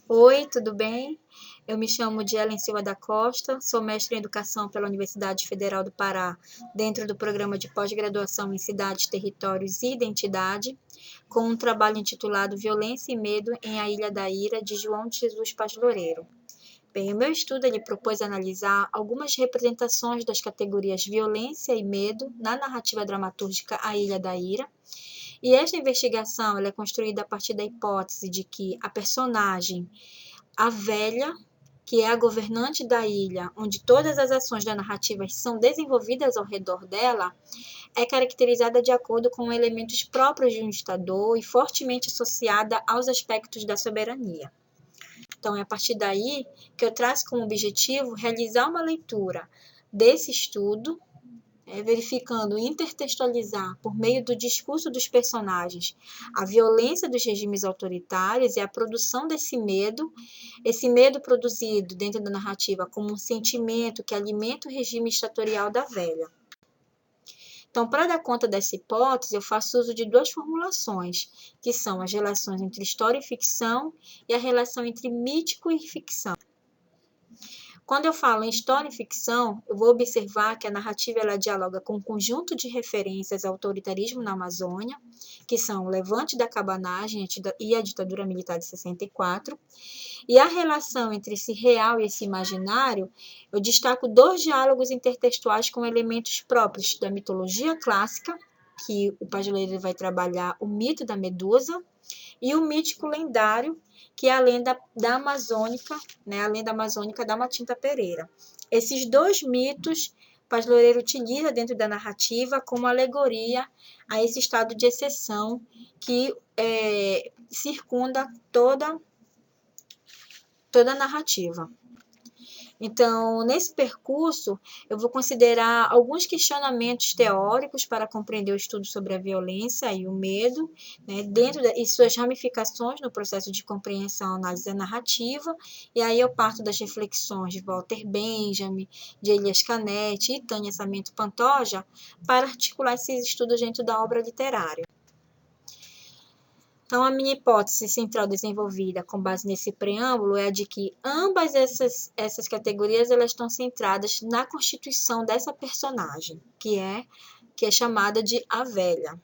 Oi, tudo bem? Eu me chamo Dielen Silva da Costa, sou mestre em Educação pela Universidade Federal do Pará, dentro do programa de pós-graduação em Cidades, Territórios e Identidade, com um trabalho intitulado Violência e Medo em A Ilha da Ira, de João de Jesus Paz Loureiro. Bem, o meu estudo ele propôs analisar algumas representações das categorias violência e medo na narrativa dramatúrgica A Ilha da Ira, e esta investigação ela é construída a partir da hipótese de que a personagem, a velha, que é a governante da ilha, onde todas as ações da narrativa são desenvolvidas ao redor dela, é caracterizada de acordo com elementos próprios de um ditador e fortemente associada aos aspectos da soberania. Então, é a partir daí que eu traço como objetivo realizar uma leitura desse estudo, verificando intertextualizar, por meio do discurso dos personagens, a violência dos regimes autoritários e a produção desse medo, esse medo produzido dentro da narrativa como um sentimento que alimenta o regime ditatorial da velha. Então, para dar conta dessa hipótese, eu faço uso de duas formulações, que são as relações entre história e ficção e a relação entre mítico e ficção. Quando eu falo em história e ficção, eu vou observar que a narrativa ela dialoga com um conjunto de referências ao autoritarismo na Amazônia, que são o Levante da Cabanagem e a ditadura militar de 64, e a relação entre esse real e esse imaginário, eu destaco dois diálogos intertextuais com elementos próprios da mitologia clássica, que o Paz Loureiro vai trabalhar o mito da Medusa, e o mítico lendário, que é a lenda da amazônica, né, a lenda amazônica da Matinta Pereira. Esses dois mitos, Paz Loureiro utiliza dentro da narrativa como alegoria a esse estado de exceção que circunda toda a narrativa. Então, nesse percurso, eu vou considerar alguns questionamentos teóricos para compreender o estudo sobre a violência e o medo, né, e suas ramificações no processo de compreensão e análise narrativa, e aí eu parto das reflexões de Walter Benjamin, de Elias Canetti e Tânia Sarmento Pantoja para articular esses estudos dentro da obra literária. Então, a minha hipótese central desenvolvida com base nesse preâmbulo é a de que ambas essas categorias elas estão centradas na constituição dessa personagem, que é chamada de a velha.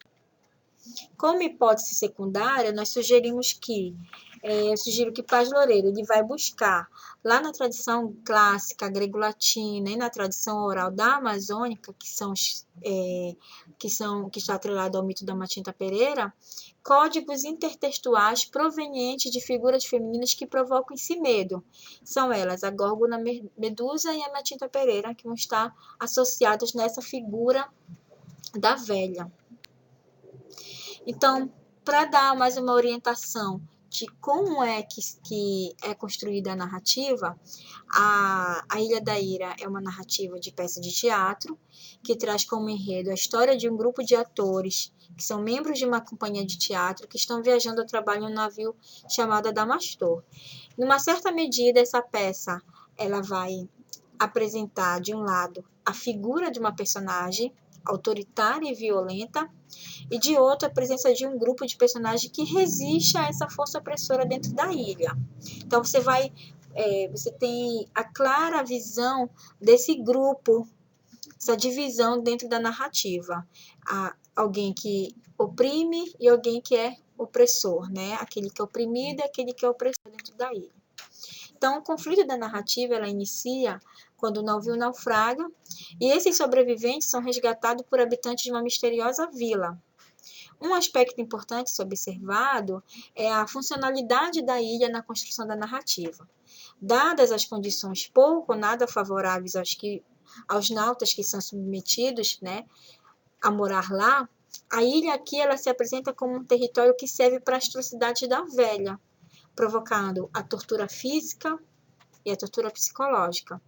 Como hipótese secundária, nós sugerimos que eu sugiro que Paz Loureiro ele vai buscar lá na tradição clássica grego-latina e na tradição oral da amazônica, que está atrelado ao mito da Matinta Pereira, códigos intertextuais provenientes de figuras femininas que provocam esse medo. São elas a Górgona Medusa e a Matinta Pereira, que vão estar associadas nessa figura da velha. Então, para dar mais uma orientação de como é que é construída a narrativa, a Ilha da Ira é uma narrativa de peça de teatro, que traz como enredo a história de um grupo de atores, que são membros de uma companhia de teatro, que estão viajando a trabalho em um navio chamado Adamastor. Numa certa medida, essa peça ela vai apresentar, de um lado, a figura de uma personagem autoritária e violenta, e de outro, a presença de um grupo de personagens que resiste a essa força opressora dentro da ilha. Então, você tem a clara visão desse grupo, essa divisão dentro da narrativa. Alguém que oprime e alguém que é opressor, né? Aquele que é oprimido e aquele que é opressor dentro da ilha. Então, o conflito da narrativa, ela inicia quando o navio naufraga e esses sobreviventes são resgatados por habitantes de uma misteriosa vila. Um aspecto importante a ser observado é a funcionalidade da ilha na construção da narrativa. Dadas as condições pouco ou nada favoráveis aos nautas que são submetidos, né, a morar lá, a ilha aqui ela se apresenta como um território que serve para as atrocidades da velha, provocando a tortura física e a tortura psicológica.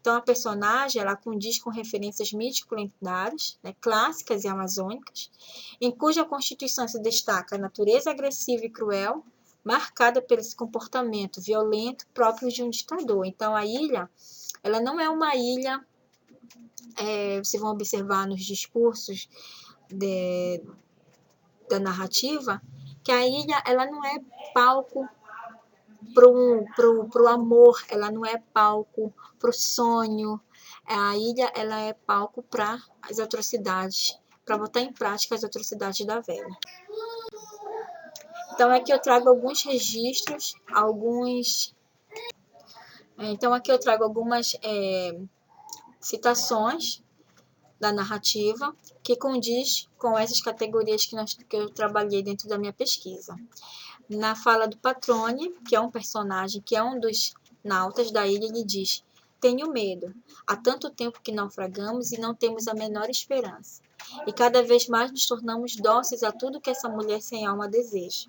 Então, a personagem ela condiz com referências mítico-lendárias, né, clássicas e amazônicas, em cuja constituição se destaca a natureza agressiva e cruel, marcada pelo esse comportamento violento próprio de um ditador. Então, a ilha ela não é uma ilha, vocês vão observar nos discursos da narrativa, que a ilha ela não é palco pro amor, ela não é palco pro sonho. A ilha, ela é palco para as atrocidades, para botar em prática as atrocidades da velha. Então aqui eu trago alguns registros, algumas citações da narrativa que condiz com essas categorias que eu trabalhei dentro da minha pesquisa. Na fala do Patrone, que é um personagem, que é um dos nautas da ilha, ele diz: tenho medo. Há tanto tempo que naufragamos e não temos a menor esperança. E cada vez mais nos tornamos dóceis a tudo que essa mulher sem alma deseja.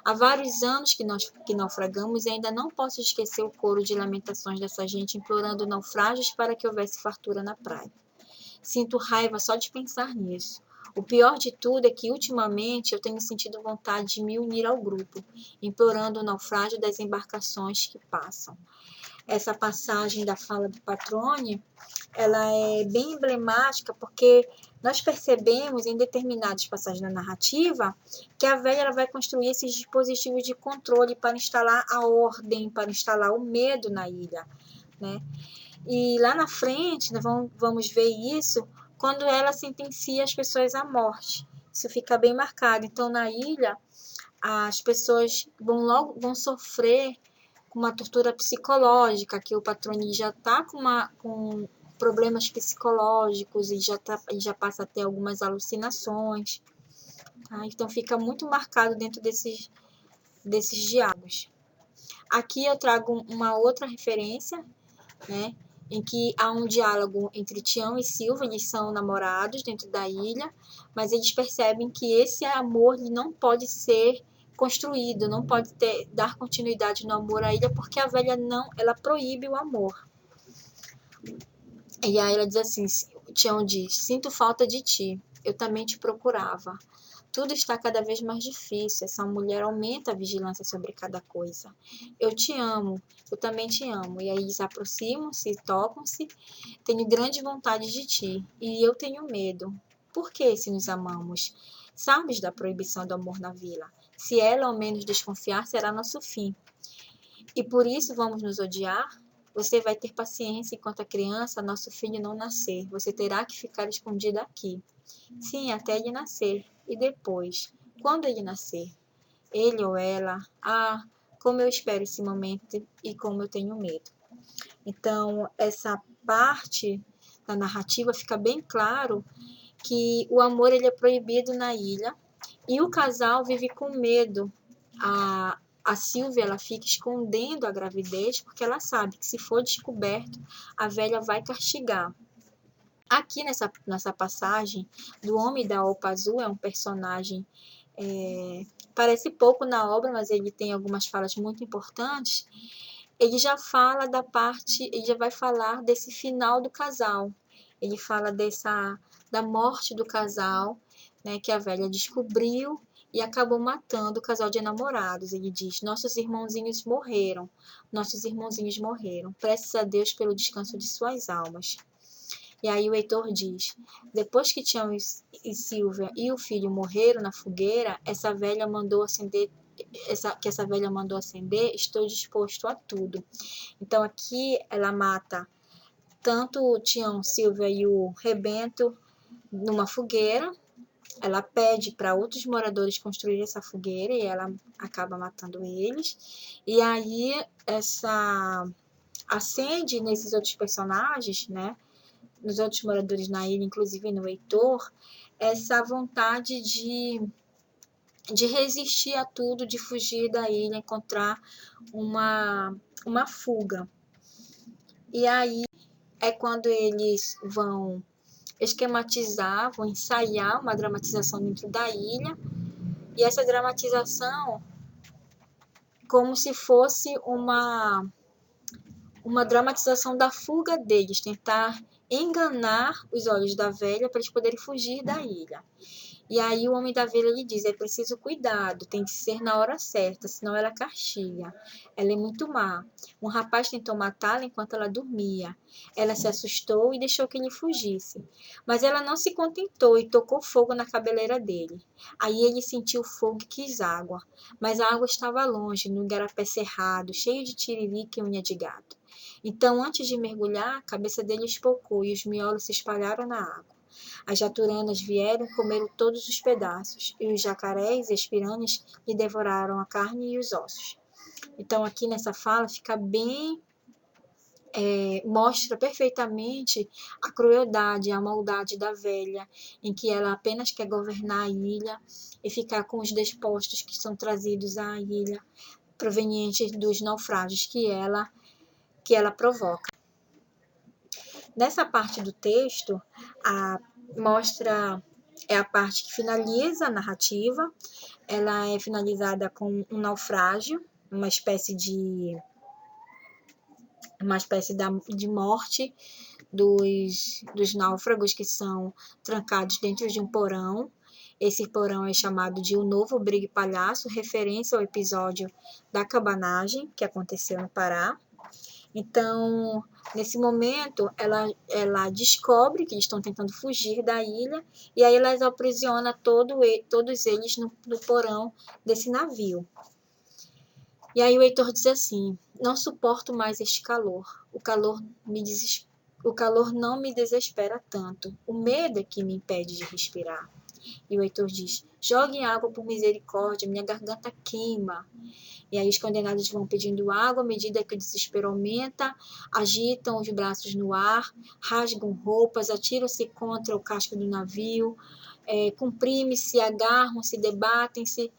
Há vários anos que naufragamos e ainda não posso esquecer o coro de lamentações dessa gente implorando naufrágios para que houvesse fartura na praia. Sinto raiva só de pensar nisso. O pior de tudo é que, ultimamente, eu tenho sentido vontade de me unir ao grupo, implorando o naufrágio das embarcações que passam. Essa passagem da fala do Patrone, ela é bem emblemática porque nós percebemos em determinadas passagens da narrativa que a velha ela vai construir esses dispositivos de controle para instalar a ordem, para instalar o medo na ilha, né? E lá na frente, nós vamos ver isso quando ela sentencia as pessoas à morte. Isso fica bem marcado. Então, na ilha, as pessoas vão sofrer uma tortura psicológica, que o Patroni já está com problemas psicológicos e já passa a ter algumas alucinações. Tá? Então, fica muito marcado dentro desses diálogos. Aqui eu trago uma outra referência, né? Em que há um diálogo entre Tião e Silva, eles são namorados dentro da ilha, mas eles percebem que esse amor não pode ser construído, não pode dar continuidade no amor à ilha, porque a velha ela proíbe o amor. E aí ela diz assim, Tião diz: sinto falta de ti, eu também te procurava. Tudo está cada vez mais difícil, essa mulher aumenta a vigilância sobre cada coisa. Eu te amo, eu também te amo. E aí eles aproximam-se, tocam-se. Tenho grande vontade de ti, e eu tenho medo. Por que, se nos amamos? Sabes da proibição do amor na vila? Se ela ao menos desconfiar, será nosso fim. E por isso vamos nos odiar? Você vai ter paciência enquanto a criança, nosso filho, não nascer. Você terá que ficar escondida aqui. Sim, até ele nascer. E depois, quando ele nascer? Ele ou ela? Ah, como eu espero esse momento e como eu tenho medo. Então, essa parte da narrativa fica bem claro que o amor ele é proibido na ilha e o casal vive com medo. A Silvia ela fica escondendo a gravidez porque ela sabe que se for descoberto, a velha vai castigar. Aqui nessa passagem, do Homem da Opa Azul é um personagem, parece pouco na obra, mas ele tem algumas falas muito importantes. Ele já fala ele já vai falar desse final do casal. Ele fala da morte do casal, né, que a velha descobriu e acabou matando o casal de enamorados. Ele diz: nossos irmãozinhos morreram, prestes a Deus pelo descanso de suas almas. E aí o Heitor diz: depois que Tião e Silvia e o filho morreram na fogueira, que essa velha mandou acender, estou disposto a tudo. Então aqui ela mata tanto o Tião, Silvia e o Rebento numa fogueira. Ela pede para outros moradores construir essa fogueira e ela acaba matando eles. E aí acende nesses outros personagens, né? Nos outros moradores na ilha, inclusive no Heitor, essa vontade de resistir a tudo, de fugir da ilha, encontrar uma fuga. E aí é quando eles vão esquematizar, vão ensaiar uma dramatização dentro da ilha, e essa dramatização como se fosse uma dramatização da fuga deles, tentar enganar os olhos da velha para eles poderem fugir da ilha. E aí o homem da vila lhe diz: é preciso cuidado, tem que ser na hora certa, senão ela castiga. Ela é muito má. Um rapaz tentou matá-la enquanto ela dormia. Ela se assustou e deixou que ele fugisse. Mas ela não se contentou e tocou fogo na cabeleira dele. Aí ele sentiu fogo e quis água. Mas a água estava longe, no igarapé cerrado, cheio de tiririca e unha de gato. Então, antes de mergulhar, a cabeça dele espocou e os miolos se espalharam na água. As jaturanas vieram e comeram todos os pedaços, e os jacarés e as piranhas lhe devoraram a carne e os ossos. Então, aqui nessa fala fica bem, mostra perfeitamente a crueldade, a maldade da velha, em que ela apenas quer governar a ilha e ficar com os despostos que são trazidos à ilha, provenientes dos naufrágios que ela provoca. Nessa parte do texto, mostra é a parte que finaliza a narrativa. Ela é finalizada com um naufrágio, uma espécie de morte dos náufragos que são trancados dentro de um porão. Esse porão é chamado de O Novo Brigue Palhaço, referência ao episódio da cabanagem que aconteceu no Pará. Então, nesse momento, ela descobre que eles estão tentando fugir da ilha e aí ela aprisiona todos eles no porão desse navio. E aí o Heitor diz assim: não suporto mais este calor. O calor não me desespera tanto. O medo é que me impede de respirar. E o Heitor diz: joguem água por misericórdia, minha garganta queima. E aí os condenados vão pedindo água à medida que o desespero aumenta, agitam os braços no ar, rasgam roupas, atiram-se contra o casco do navio, comprimem-se, agarram-se, debatem-se.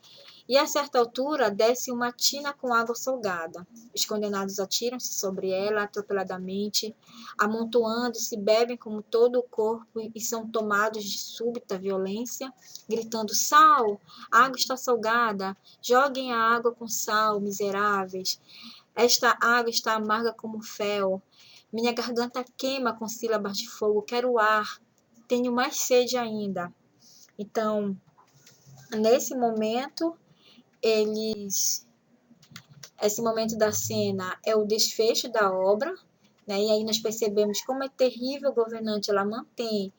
E a certa altura desce uma tina com água salgada. Os condenados atiram-se sobre ela atropeladamente, amontoando-se, bebem como todo o corpo e são tomados de súbita violência, gritando: sal, a água está salgada, joguem a água com sal, miseráveis. Esta água está amarga como fel. Minha garganta queima com sílabas de fogo, quero ar, tenho mais sede ainda. Então, nesse momento, esse momento da cena é o desfecho da obra, né? E aí nós percebemos como é terrível o governante, ela mantém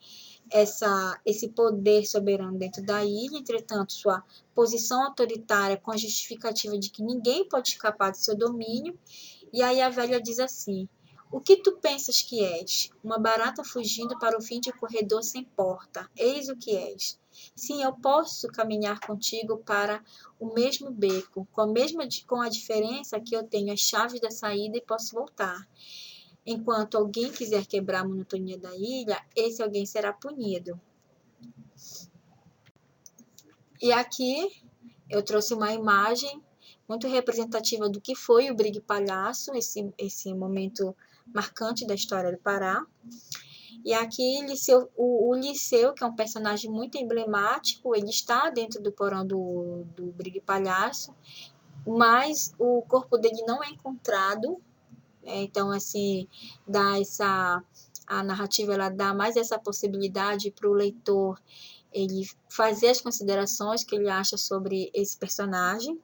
esse poder soberano dentro da ilha, entretanto, sua posição autoritária com a justificativa de que ninguém pode escapar do seu domínio. E aí a velha diz assim: o que tu pensas que és? Uma barata fugindo para o fim de corredor sem porta. Eis o que és. Sim, eu posso caminhar contigo para o mesmo beco, com a diferença que eu tenho as chaves da saída e posso voltar. Enquanto alguém quiser quebrar a monotonia da ilha, esse alguém será punido. E aqui eu trouxe uma imagem muito representativa do que foi o Brigue Palhaço, esse momento marcante da história do Pará. E aqui o Liceu, que é um personagem muito emblemático, ele está dentro do porão do Brigue Palhaço, mas o corpo dele não é encontrado. Então, assim, a narrativa ela dá mais essa possibilidade para o leitor ele fazer as considerações que ele acha sobre esse personagem.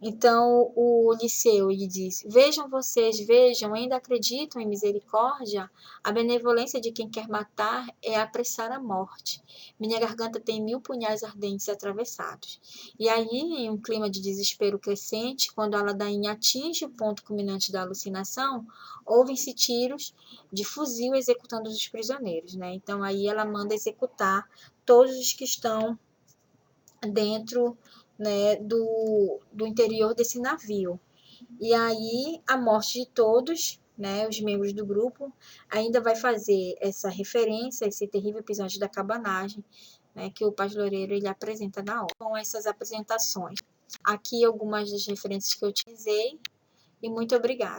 Então, o Liceu, ele diz: vejam vocês, vejam, ainda acreditam em misericórdia? A benevolência de quem quer matar é apressar a morte. Minha garganta tem 1000 punhais ardentes atravessados. E aí, em um clima de desespero crescente, quando a ladainha atinge o ponto culminante da alucinação, ouvem-se tiros de fuzil executando os prisioneiros, né? Então, aí ela manda executar todos os que estão dentro, né, do interior desse navio. E aí a morte de todos, né, os membros do grupo, ainda vai fazer essa referência a esse terrível episódio da cabanagem, né, que o Paz Loureiro ele apresenta na obra. Com essas apresentações. Aqui algumas das referências que eu utilizei e muito obrigada.